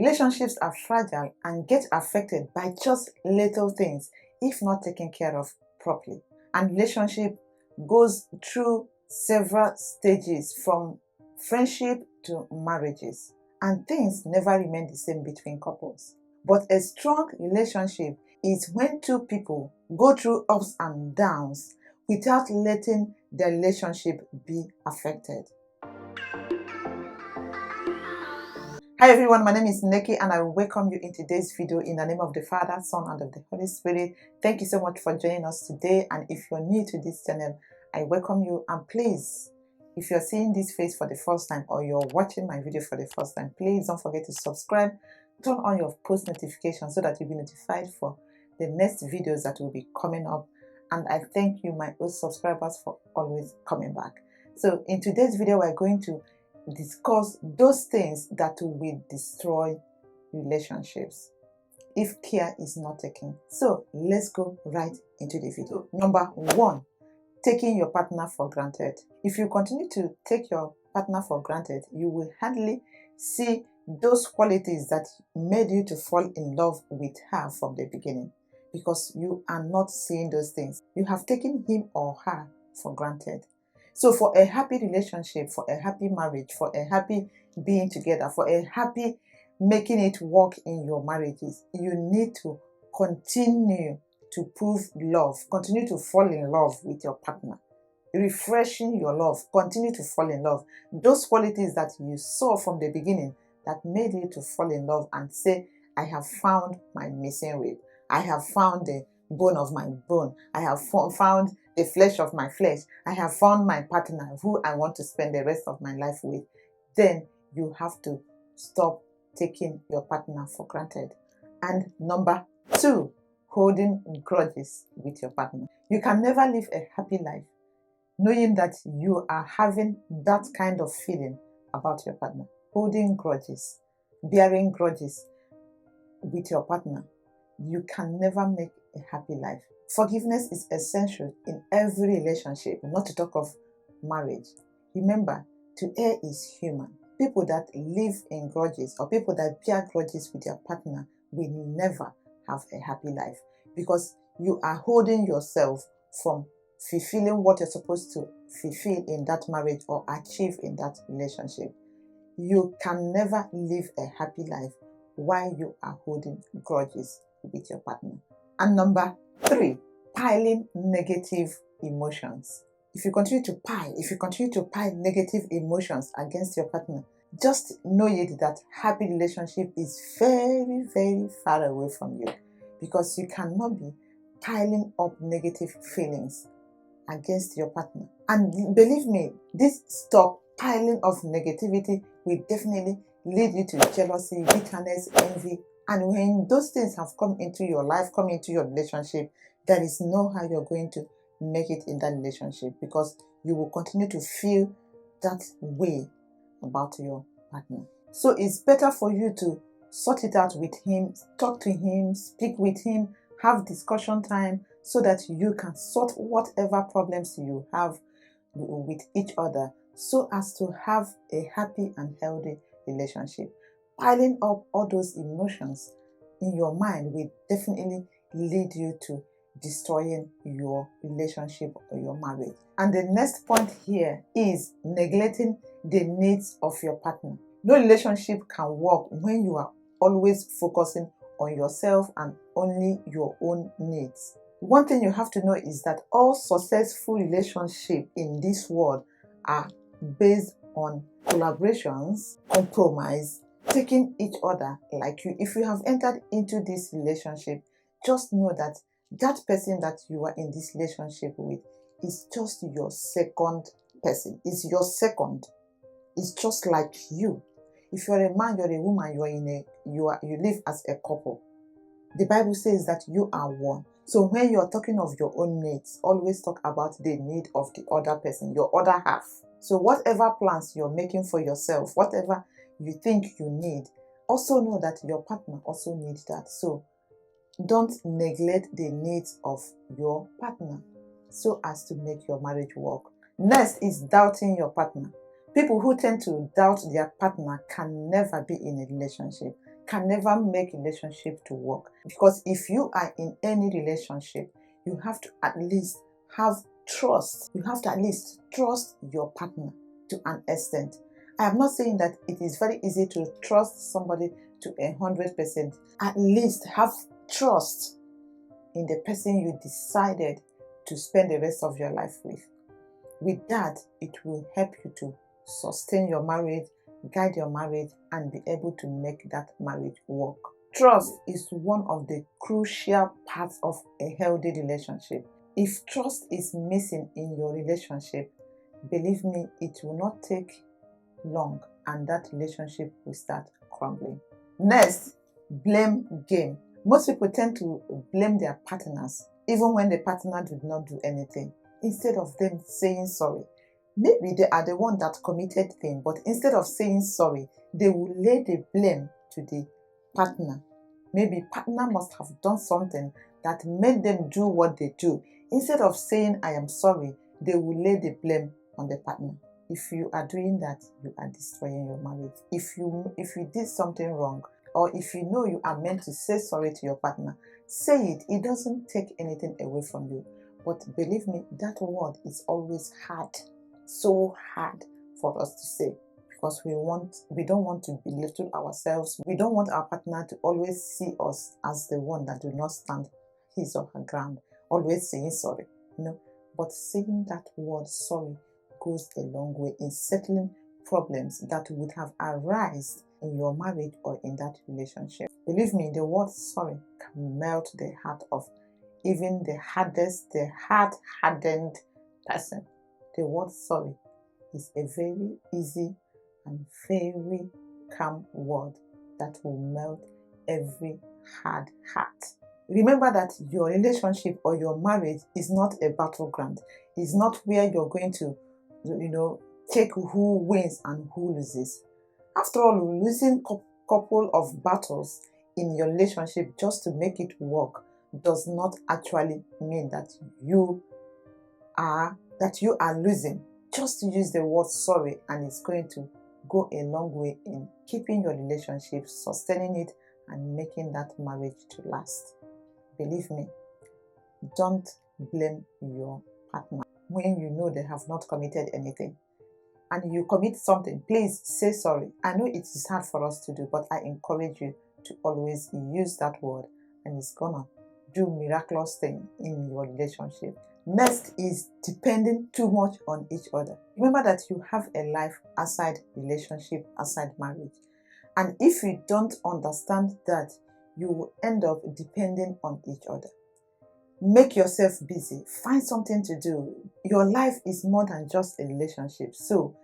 Relationships are fragile and get affected by just little things if not taken care of properly. And relationship goes through several stages from friendship to marriages, and things never remain the same between couples. But a strong relationship is when two people go through ups and downs without letting the relationship be affected. Hi everyone, my name is Nekky and I welcome you in today's video in the name of the Father, Son and of the Holy Spirit. Thank you so much for joining us today, and if you're new to this channel, I welcome you. And please, if you're seeing this face for the first time or you're watching my video for the first time, please don't forget to subscribe, turn on your post notifications so that you'll be notified for the next videos that will be coming up. And I thank you, my old subscribers, for always coming back. So in today's video, we're going to discuss those things that will destroy relationships if care is not taken. So let's go right into the video. Number one, taking your partner for granted. If you continue to take your partner for granted, you will hardly see those qualities that made you to fall in love with her from the beginning, because you are not seeing those things. You have taken him or her for granted. So for a happy relationship, for a happy marriage, for a happy being together, for a happy making it work in your marriages, you need to continue to prove love, continue to fall in love with your partner, refreshing your love, continue to fall in love. Those qualities that you saw from the beginning that made you to fall in love and say, I have found my missing rib, I have found the bone of my bone, I have found the flesh of my flesh, I have found my partner who I want to spend the rest of my life with, then you have to stop taking your partner for granted. And number two, holding grudges with your partner. You can never live a happy life knowing that you are having that kind of feeling about your partner. Holding grudges, bearing grudges with your partner. You can never make a happy life. Forgiveness is essential in every relationship, not to talk of marriage. Remember, to err is human. People that live in grudges or people that bear grudges with their partner will never have a happy life, because you are holding yourself from fulfilling what you're supposed to fulfill in that marriage or achieve in that relationship. You can never live a happy life while you are holding grudges with your partner. And number three, piling negative emotions. If you continue to pile negative emotions against your partner, just know it that happy relationship is very, very far away from you, because you cannot be piling up negative feelings against your partner. And believe me, this stockpiling of negativity will definitely lead you to jealousy, bitterness, envy. And when those things have come into your life, come into your relationship, there is no how you're going to make it in that relationship, because you will continue to feel that way about your partner. So it's better for you to sort it out with him, talk to him, speak with him, have discussion time, so that you can sort whatever problems you have with each other, so as to have a happy and healthy relationship. Piling up all those emotions in your mind will definitely lead you to destroying your relationship or your marriage. And the next point here is neglecting the needs of your partner. No relationship can work when you are always focusing on yourself and only your own needs. One thing you have to know is that all successful relationships in this world are based on collaborations, compromise, taking each other like you. If you have entered into this relationship, just know that that person that you are in this relationship with is just your second person. It's your second. It's just like you. If you're a man, you're a woman, you live as a couple. The Bible says that you are one. So when you're talking of your own needs, always talk about the need of the other person, your other half. So whatever plans you're making for yourself, whatever you think you need, also know that your partner also needs that. So don't neglect the needs of your partner so as to make your marriage work. Next is doubting your partner. People who tend to doubt their partner can never be in a relationship, can never make relationship to work. Because if you are in any relationship, you have to at least have trust. You have to at least trust your partner to an extent. I am not saying that it is very easy to trust somebody to 100%. At least have trust in the person you decided to spend the rest of your life with. With that, it will help you to sustain your marriage, guide your marriage, and be able to make that marriage work. Trust is one of the crucial parts of a healthy relationship. If trust is missing in your relationship, believe me, it will not take long and that relationship will start crumbling. Next, blame game. Most people tend to blame their partners even when the partner did not do anything, instead of them saying sorry. Maybe they are the one that committed thing, but instead of saying sorry, they will lay the blame to the partner. Maybe partner must have done something that made them do what they do. Instead of saying I am sorry, they will lay the blame on the partner. If you are doing that, you are destroying your marriage. If you did something wrong, or if you know you are meant to say sorry to your partner, say it. It doesn't take anything away from you. But believe me, that word is always hard, so hard for us to say, because we don't want to belittle ourselves. We don't want our partner to always see us as the one that do not stand his or her ground, always saying sorry. But saying that word sorry goes a long way in settling problems that would have arisen in your marriage or in that relationship. Believe me, the word sorry can melt the heart of even the hard-hardened person. The word sorry is a very easy and very calm word that will melt every hard heart. Remember that your relationship or your marriage is not a battleground. It's not where you're going to, take who wins and who loses. After all, losing a couple of battles in your relationship just to make it work does not actually mean that you are losing. Just to use the word sorry, and it's going to go a long way in keeping your relationship, sustaining it, and making that marriage to last. Believe me, don't blame your partner when you know they have not committed anything. And you commit something, please say sorry. I know it is hard for us to do, but I encourage you to always use that word, and it's gonna do miraculous thing in your relationship. Next is depending too much on each other. Remember that you have a life outside relationship, outside marriage. And if you don't understand that, you will end up depending on each other. Make yourself busy. Find something to do. Your life is more than just a relationship. So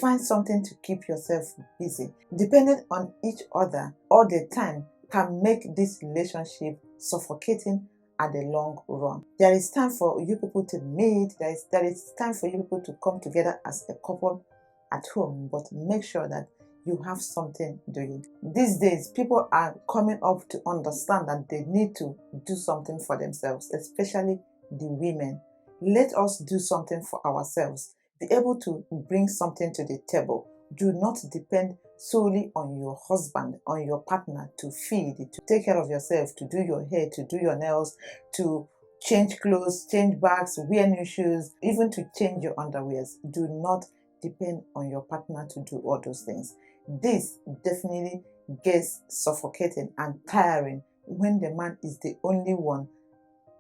find something to keep yourself busy. Depending on each other all the time can make this relationship suffocating at the long run. There is time for you people to meet. There is time for you people to come together as a couple at home, but make sure that you have something doing. These days, people are coming up to understand that they need to do something for themselves, especially the women. Let us do something for ourselves. Be able to bring something to the table. Do not depend solely on your husband, on your partner to feed, to take care of yourself, to do your hair, to do your nails, to change clothes, change bags, wear new shoes, even to change your underwears. Do not depend on your partner to do all those things. This definitely gets suffocating and tiring when the man is the only one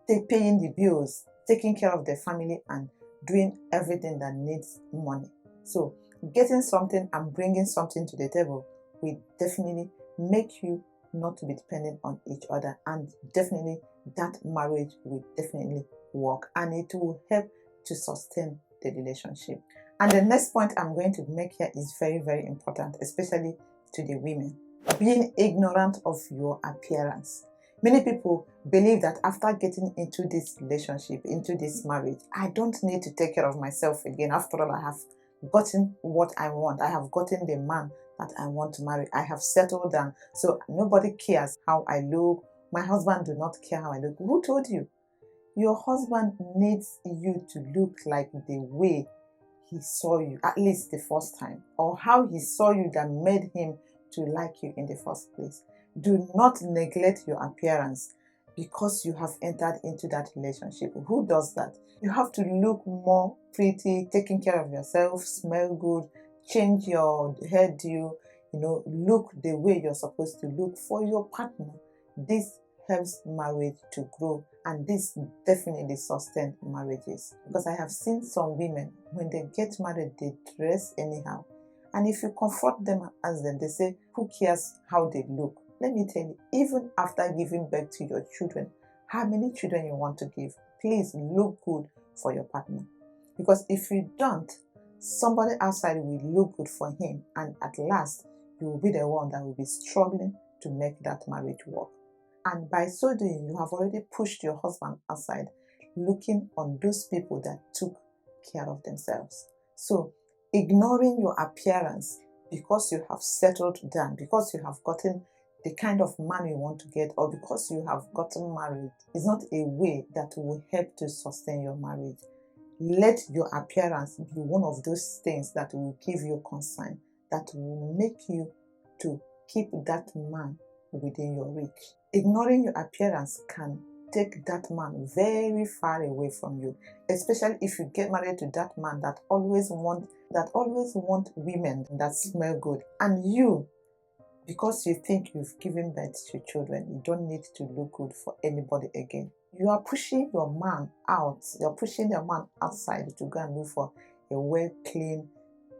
paying the bills, taking care of the family, and doing everything that needs money. So getting something and bringing something to the table will definitely make you not to be dependent on each other, and definitely that marriage will definitely work, and it will help to sustain the relationship. And the next point I'm going to make here is very, very important, especially to the women. Being ignorant of your appearance. Many people believe that after getting into this relationship, into this marriage, I don't need to take care of myself again. After all, I have gotten what I want. I have gotten the man that I want to marry. I have settled down. So nobody cares how I look. My husband do not care how I look. Who told you? Your husband needs you to look like the way he saw you, at least the first time, or how he saw you that made him to like you in the first place. Do not neglect your appearance because you have entered into that relationship. Who does that? You have to look more pretty, taking care of yourself, smell good, change your hairdo, look the way you're supposed to look for your partner. This helps marriage to grow, and this definitely sustains marriages. Because I have seen some women, when they get married, they dress anyhow. And if you comfort them and ask them, they say, who cares how they look? Let me tell you, even after giving birth to your children, how many children you want to give, please look good for your partner. Because if you don't, somebody outside will look good for him, and at last, you will be the one that will be struggling to make that marriage work. And by so doing, you have already pushed your husband aside, looking on those people that took care of themselves. So, ignoring your appearance because you have settled down, because you have gotten the kind of man you want to get, or because you have gotten married, is not a way that will help to sustain your marriage. Let your appearance be one of those things that will give you concern, that will make you to keep that man within your reach. Ignoring your appearance can take that man very far away from you, especially if you get married to that man that always want women that smell good. And you, because you think you've given birth to children, you don't need to look good for anybody again. You are pushing your man out. You're pushing your man outside to go and look for a well clean,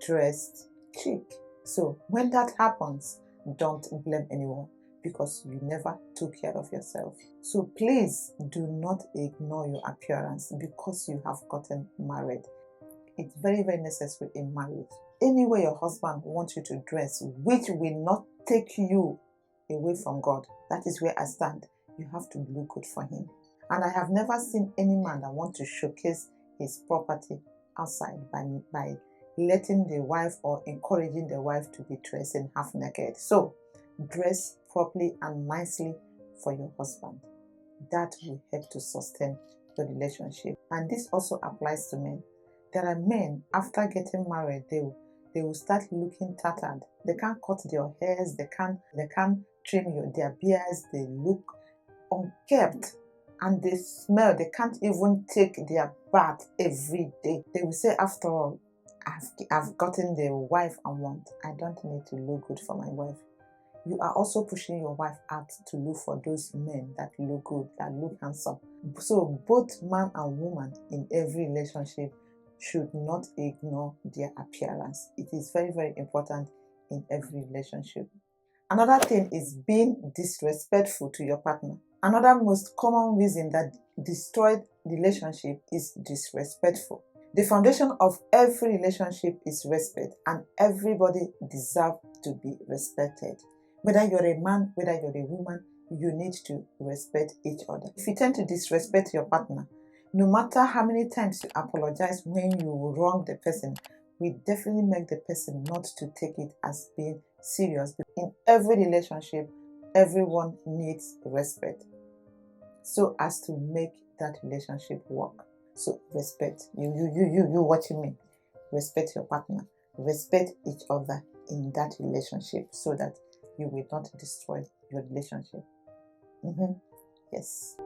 dressed chick. So when that happens, don't blame anyone, because you never took care of yourself. So please do not ignore your appearance because you have gotten married. It's very, very necessary in marriage. Any way your husband wants you to dress, which will not take you away from God, that is where I stand. You have to look good for him. And I have never seen any man that wants to showcase his property outside by letting the wife or encouraging the wife to be dressing half naked. So dress properly and nicely for your husband. That will help to sustain the relationship. And this also applies to men. There are men, after getting married, they will start looking tattered. They can't cut their hairs, they can't trim their beards, they look unkempt, and they smell. They can't even take their bath every day. They will say, after all, I've gotten the wife I want. I don't need to look good for my wife. You are also pushing your wife out to look for those men that look good, that look handsome. So both man and woman in every relationship should not ignore their appearance. It is very, very important in every relationship. Another thing is being disrespectful to your partner. Another most common reason that destroyed relationship is disrespectful. The foundation of every relationship is respect, and everybody deserves to be respected. Whether you're a man, whether you're a woman, you need to respect each other. If you tend to disrespect your partner, no matter how many times you apologize when you wrong the person, we definitely make the person not to take it as being serious. In every relationship, everyone needs respect, so as to make that relationship work. So respect. You watching me. Respect your partner. Respect each other in that relationship, so that you will not destroy your relationship. Yes.